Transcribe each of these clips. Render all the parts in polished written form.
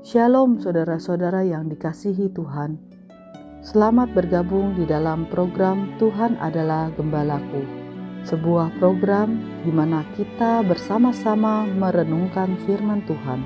Shalom saudara-saudara yang dikasihi Tuhan. Selamat bergabung di dalam program Tuhan Adalah Gembalaku. Sebuah program di mana kita bersama-sama merenungkan firman Tuhan.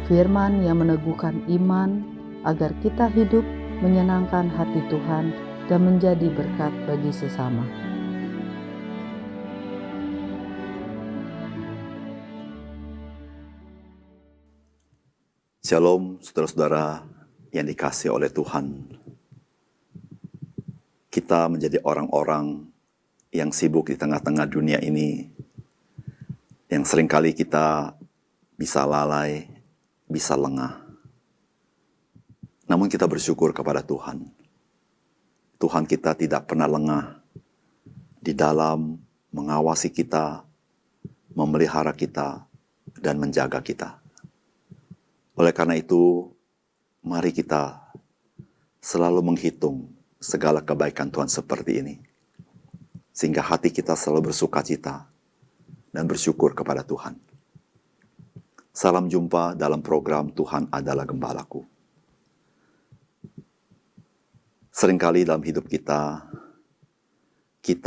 Firman yang meneguhkan iman agar kita hidup menyenangkan hati Tuhan dan menjadi berkat bagi sesama. Shalom saudara-saudara yang dikasihi oleh Tuhan. Kita menjadi orang-orang yang sibuk di tengah-tengah dunia ini, yang seringkali kita bisa lalai, bisa lengah. Namun kita bersyukur kepada Tuhan. Tuhan kita tidak pernah lengah di dalam mengawasi kita, memelihara kita, dan menjaga kita. Oleh karena itu, mari kita selalu menghitung segala kebaikan Tuhan seperti ini. Sehingga hati kita selalu bersukacita dan bersyukur kepada Tuhan. Salam jumpa dalam program Tuhan Adalah Gembalaku. Seringkali dalam hidup kita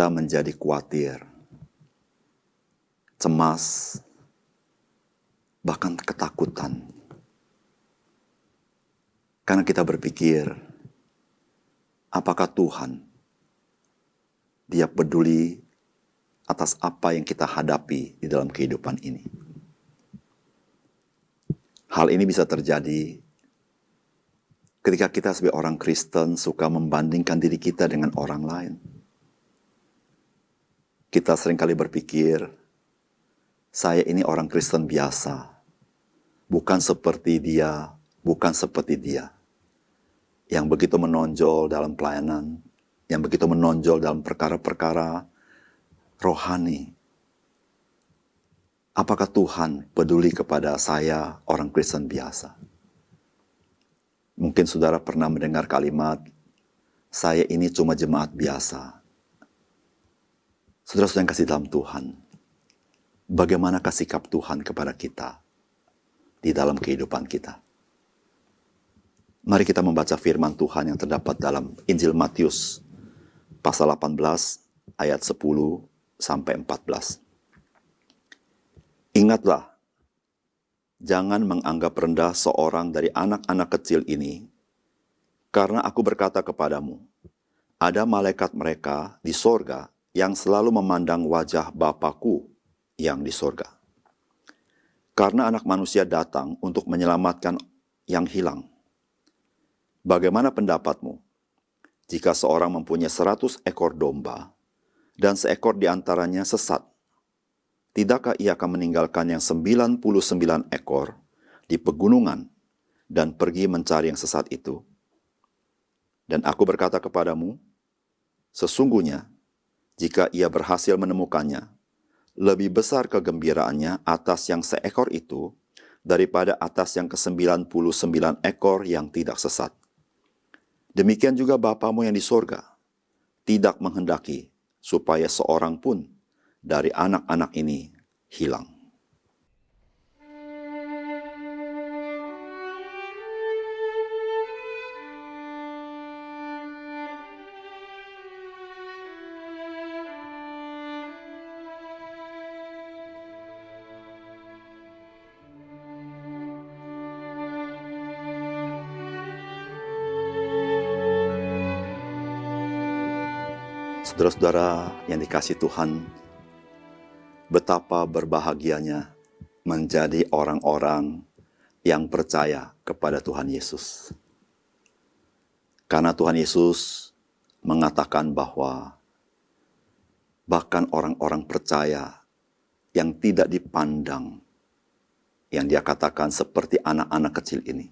menjadi khawatir, cemas, bahkan ketakutan. Karena kita berpikir, apakah Tuhan, Dia peduli atas apa yang kita hadapi di dalam kehidupan ini. Hal ini bisa terjadi ketika kita sebagai orang Kristen suka membandingkan diri kita dengan orang lain. Kita seringkali berpikir, saya ini orang Kristen biasa, bukan seperti dia, bukan seperti dia, yang begitu menonjol dalam pelayanan, yang begitu menonjol dalam perkara-perkara rohani. Apakah Tuhan peduli kepada saya, orang Kristen biasa? Mungkin saudara pernah mendengar kalimat, saya ini cuma jemaat biasa. Saudara-saudara yang kasih dalam Tuhan, bagaimanakah sikap Tuhan kepada kita di dalam kehidupan kita? Mari kita membaca firman Tuhan yang terdapat dalam Injil Matius pasal 18 ayat 10 sampai 14. Ingatlah, jangan menganggap rendah seorang dari anak-anak kecil ini, karena aku berkata kepadamu, ada malaikat mereka di sorga yang selalu memandang wajah Bapa-Ku yang di sorga. Karena anak manusia datang untuk menyelamatkan yang hilang. Bagaimana pendapatmu? Jika seorang mempunyai 100 ekor domba, dan seekor di antaranya sesat, tidakkah ia akan meninggalkan yang 99 ekor di pegunungan, dan pergi mencari yang sesat itu? Dan aku berkata kepadamu, sesungguhnya, jika ia berhasil menemukannya, lebih besar kegembiraannya atas yang seekor itu, daripada atas yang ke-99 ekor yang tidak sesat. Demikian juga Bapamu yang di sorga, tidak menghendaki supaya seorang pun dari anak-anak ini hilang. Saudara-saudara yang dikasihi Tuhan, betapa berbahagianya menjadi orang-orang yang percaya kepada Tuhan Yesus. Karena Tuhan Yesus mengatakan bahwa bahkan orang-orang percaya yang tidak dipandang, yang Dia katakan seperti anak-anak kecil ini,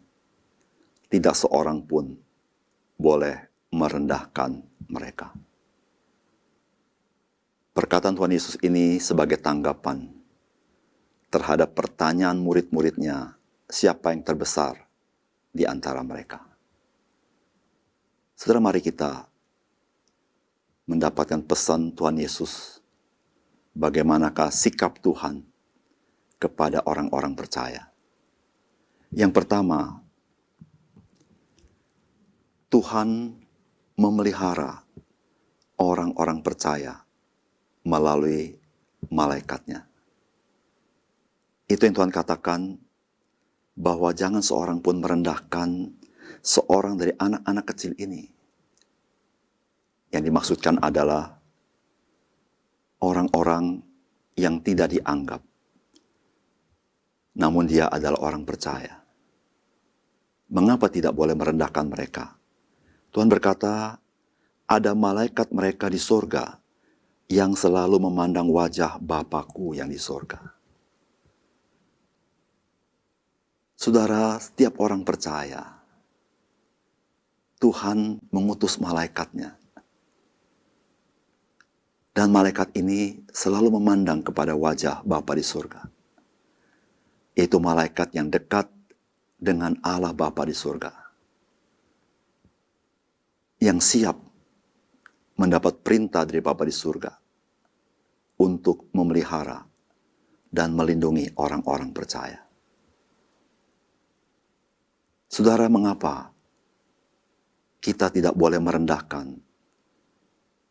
tidak seorang pun boleh merendahkan mereka. Perkataan Tuhan Yesus ini sebagai tanggapan terhadap pertanyaan murid-muridnya, siapa yang terbesar di antara mereka. Saudara, mari kita mendapatkan pesan Tuhan Yesus, bagaimanakah sikap Tuhan kepada orang-orang percaya. Yang pertama, Tuhan memelihara orang-orang percaya melalui malaikatnya. Itu yang Tuhan katakan, bahwa jangan seorang pun merendahkan seorang dari anak-anak kecil ini. Yang dimaksudkan adalah orang-orang yang tidak dianggap, namun dia adalah orang percaya. Mengapa tidak boleh merendahkan mereka? Tuhan berkata, ada malaikat mereka di sorga yang selalu memandang wajah Bapa-Ku yang di sorga. Saudara, setiap orang percaya, Tuhan mengutus malaikatnya. Dan malaikat ini selalu memandang kepada wajah Bapa di surga. Yaitu malaikat yang dekat dengan Allah Bapa di surga. Yang siap mendapat perintah dari Bapa di surga untuk memelihara dan melindungi orang-orang percaya. Saudara, mengapa kita tidak boleh merendahkan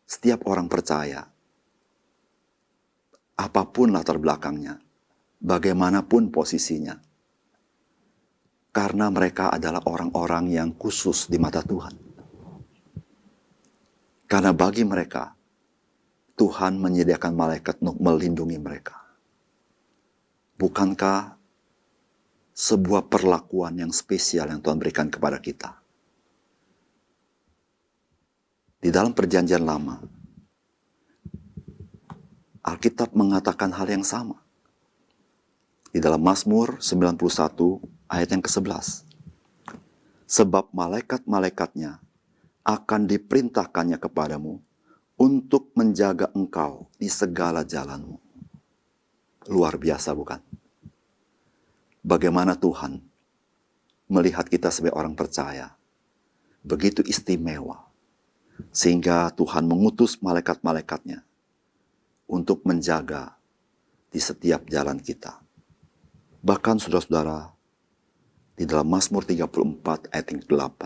setiap orang percaya, apapun latar belakangnya, bagaimanapun posisinya, karena mereka adalah orang-orang yang khusus di mata Tuhan. Karena bagi mereka, Tuhan menyediakan malaikat untuk melindungi mereka. Bukankah sebuah perlakuan yang spesial yang Tuhan berikan kepada kita? Di dalam perjanjian lama, Alkitab mengatakan hal yang sama. Di dalam Mazmur 91 ayat yang ke-11. Sebab malaikat-malaikatnya akan diperintahkannya kepadamu untuk menjaga engkau di segala jalanmu. Luar biasa, bukan? Bagaimana Tuhan melihat kita sebagai orang percaya, begitu istimewa, sehingga Tuhan mengutus malaikat-malaikatnya untuk menjaga di setiap jalan kita. Bahkan saudara-saudara, di dalam Mazmur 34 ayat yang ke-8,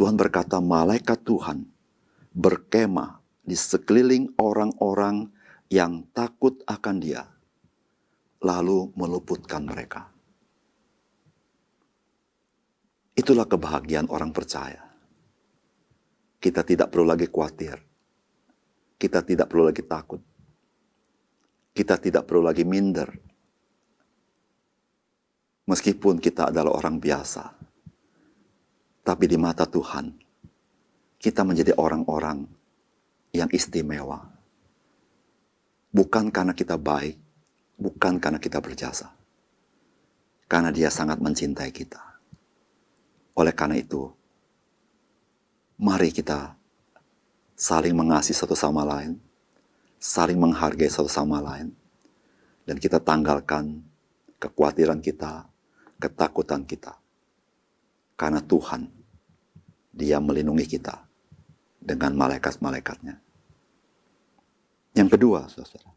Tuhan berkata, malaikat Tuhan berkemah di sekeliling orang-orang yang takut akan Dia, lalu meluputkan mereka. Itulah kebahagiaan orang percaya. Kita tidak perlu lagi khawatir. Kita tidak perlu lagi takut. Kita tidak perlu lagi minder. Meskipun kita adalah orang biasa, tapi di mata Tuhan, kita menjadi orang-orang yang istimewa. Bukan karena kita baik, bukan karena kita berjasa. Karena Dia sangat mencintai kita. Oleh karena itu, mari kita saling mengasihi satu sama lain, saling menghargai satu sama lain, dan kita tanggalkan kekhawatiran kita, ketakutan kita. Karena Tuhan, Dia melindungi kita dengan malaikat-malaikatnya. Yang kedua, saudara,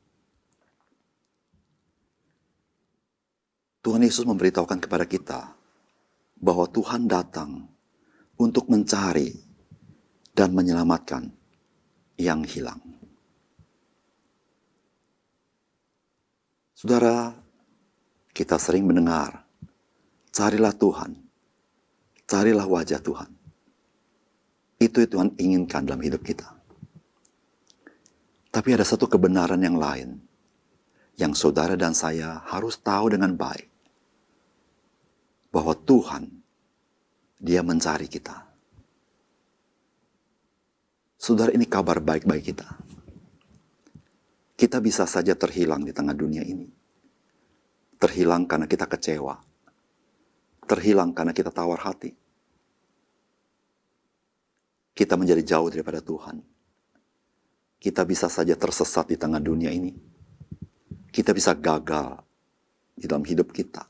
Tuhan Yesus memberitahukan kepada kita bahwa Tuhan datang untuk mencari dan menyelamatkan yang hilang. Saudara, kita sering mendengar, carilah Tuhan, carilah wajah Tuhan. Itu yang Tuhan inginkan dalam hidup kita. Tapi ada satu kebenaran yang lain, yang saudara dan saya harus tahu dengan baik. Bahwa Tuhan, Dia mencari kita. Saudara, ini kabar baik bagi kita. Kita bisa saja terhilang di tengah dunia ini. Terhilang karena kita kecewa. Terhilang karena kita tawar hati. Kita menjadi jauh daripada Tuhan. Kita bisa saja tersesat di tengah dunia ini. Kita bisa gagal di dalam hidup kita.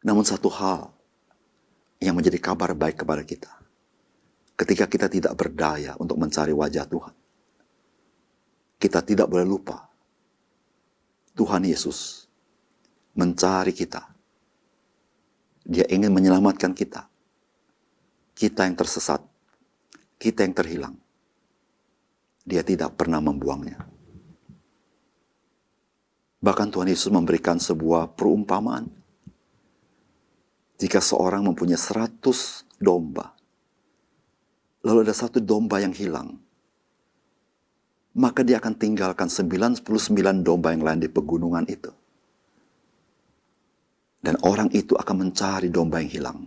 Namun satu hal yang menjadi kabar baik kepada kita, ketika kita tidak berdaya untuk mencari wajah Tuhan, kita tidak boleh lupa Tuhan Yesus mencari kita. Dia ingin menyelamatkan kita kita yang tersesat, kita yang terhilang, Dia tidak pernah membuangnya. Bahkan Tuhan Yesus memberikan sebuah perumpamaan. Jika seorang mempunyai 100 domba, lalu ada satu domba yang hilang, maka dia akan tinggalkan 99 domba yang lain di pegunungan itu. Dan orang itu akan mencari domba yang hilang.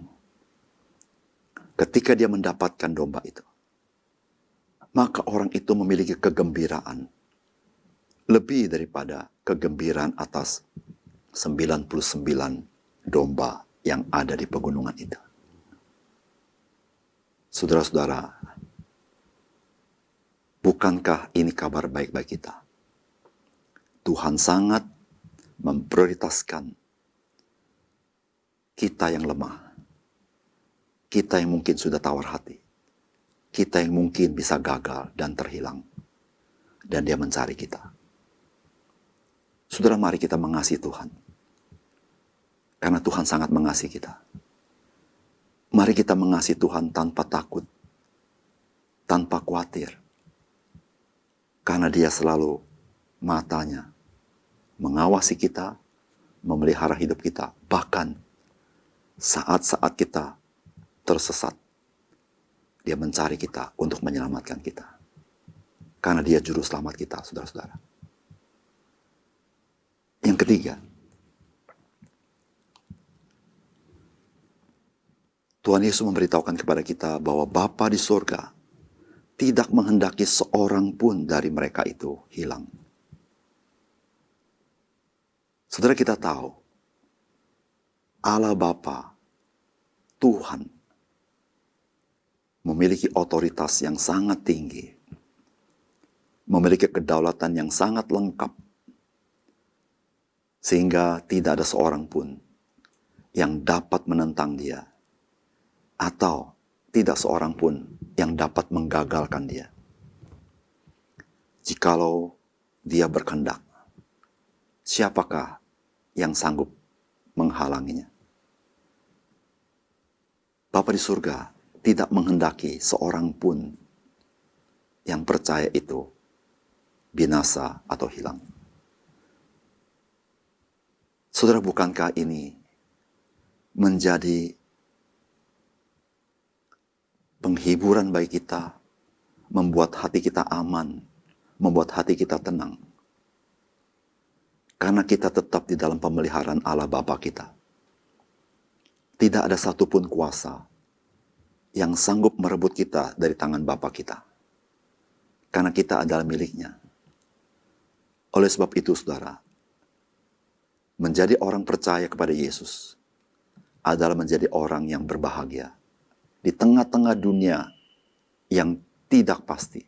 Ketika dia mendapatkan domba itu, maka orang itu memiliki kegembiraan lebih daripada kegembiraan atas 99 domba yang ada di pegunungan itu. Saudara-saudara, bukankah ini kabar baik bagi kita? Tuhan sangat memprioritaskan kita yang lemah, kita yang mungkin sudah tawar hati, kita yang mungkin bisa gagal dan terhilang, dan Dia mencari kita. Saudara, mari kita mengasihi Tuhan, karena Tuhan sangat mengasihi kita. Mari kita mengasihi Tuhan tanpa takut, tanpa khawatir, karena Dia selalu matanya mengawasi kita, memelihara hidup kita, bahkan saat-saat kita tersesat, Dia mencari kita untuk menyelamatkan kita. Karena Dia juru selamat kita, saudara-saudara. Yang ketiga, Tuhan Yesus memberitahukan kepada kita bahwa Bapa di surga tidak menghendaki seorang pun dari mereka itu hilang. Saudara, kita tahu Allah Bapa, Tuhan, memiliki otoritas yang sangat tinggi, memiliki kedaulatan yang sangat lengkap, sehingga tidak ada seorang pun yang dapat menentang Dia, atau tidak seorang pun yang dapat menggagalkan Dia. Jikalau Dia berkehendak, siapakah yang sanggup menghalanginya? Bapa di surga tidak menghendaki seorang pun yang percaya itu binasa atau hilang. Saudara, bukankah ini menjadi penghiburan bagi kita, membuat hati kita aman, membuat hati kita tenang? Karena kita tetap di dalam pemeliharaan Allah Bapa kita. Tidak ada satupun kuasa yang sanggup merebut kita dari tangan Bapa kita. Karena kita adalah miliknya. Oleh sebab itu, saudara, menjadi orang percaya kepada Yesus adalah menjadi orang yang berbahagia di tengah-tengah dunia yang tidak pasti,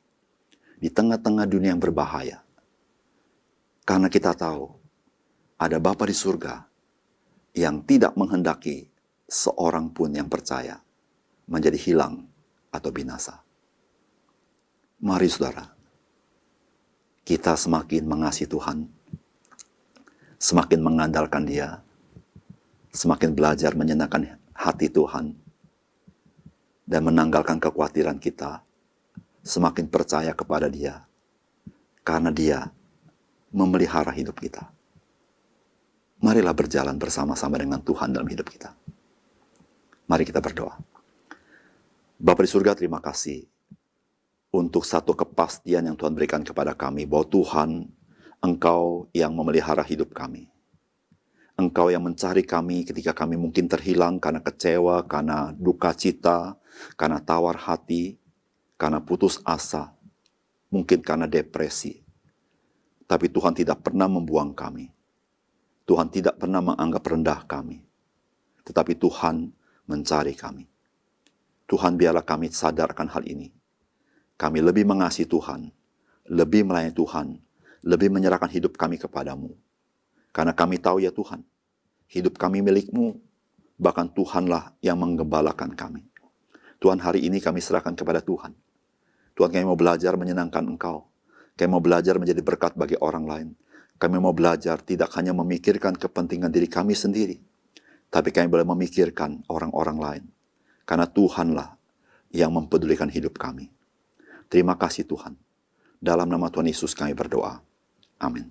di tengah-tengah dunia yang berbahaya. Karena kita tahu ada Bapa di surga yang tidak menghendaki seorang pun yang percaya menjadi hilang atau binasa. Mari saudara, kita semakin mengasihi Tuhan, semakin mengandalkan Dia, semakin belajar menyenangkan hati Tuhan, dan menanggalkan kekhawatiran kita, semakin percaya kepada Dia, karena Dia memelihara hidup kita. Marilah berjalan bersama-sama dengan Tuhan dalam hidup kita. Mari kita berdoa. Bapa di surga, terima kasih untuk satu kepastian yang Tuhan berikan kepada kami, bahwa Tuhan, Engkau yang memelihara hidup kami. Engkau yang mencari kami ketika kami mungkin terhilang karena kecewa, karena duka cita, karena tawar hati, karena putus asa, mungkin karena depresi. Tapi Tuhan tidak pernah membuang kami. Tuhan tidak pernah menganggap rendah kami. Tetapi Tuhan mencari kami. Tuhan, biarlah kami sadarkan hal ini. Kami lebih mengasihi Tuhan, lebih melayani Tuhan, lebih menyerahkan hidup kami kepadamu. Karena kami tahu ya Tuhan, hidup kami milik-Mu, bahkan Tuhanlah yang menggembalakan kami. Tuhan, hari ini kami serahkan kepada Tuhan. Tuhan, kami mau belajar menyenangkan Engkau. Kami mau belajar menjadi berkat bagi orang lain. Kami mau belajar tidak hanya memikirkan kepentingan diri kami sendiri, tapi kami boleh memikirkan orang-orang lain. Karena Tuhanlah yang mempedulikan hidup kami. Terima kasih Tuhan. Dalam nama Tuhan Yesus kami berdoa. Amin.